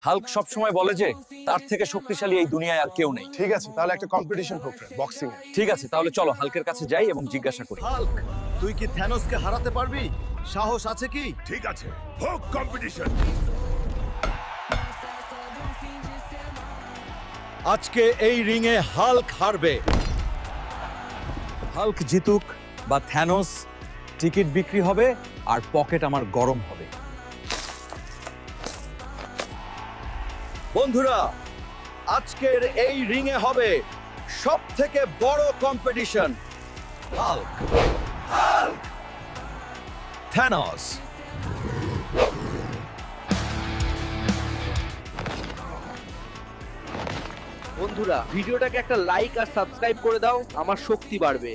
Hulk সবসময় বলে যে তার থেকে শক্তিশালী এই দুনিয়ায় আর কেউ নেই। ঠিক আছে, তাহলে একটা কম্পিটিশন হোক বক্সিং এ। ঠিক আছে, তাহলে চলো হাল্কের কাছে যাই এবং জিজ্ঞাসা করি। হাল্ক, তুই কি থ্যানোসকে হারাতে পারবি? সাহস আছে কি? ঠিক আছে, হোক কম্পিটিশন। আজকে এই রিংয়ে হাল্ক হারবে। হাল্ক জিতুক বা থ্যানোস, টিকিট বিক্রি হবে আর পকেট আমার গরম হবে। বন্ধুরা, আজকের এই রিংয়ে হবে সবথেকে বড় কম্পিটিশন। Hulk, Thanos. বন্ধুরা, ভিডিওটাকে একটা লাইক আর সাবস্ক্রাইব করে দাও, আমার শক্তি বাড়বে।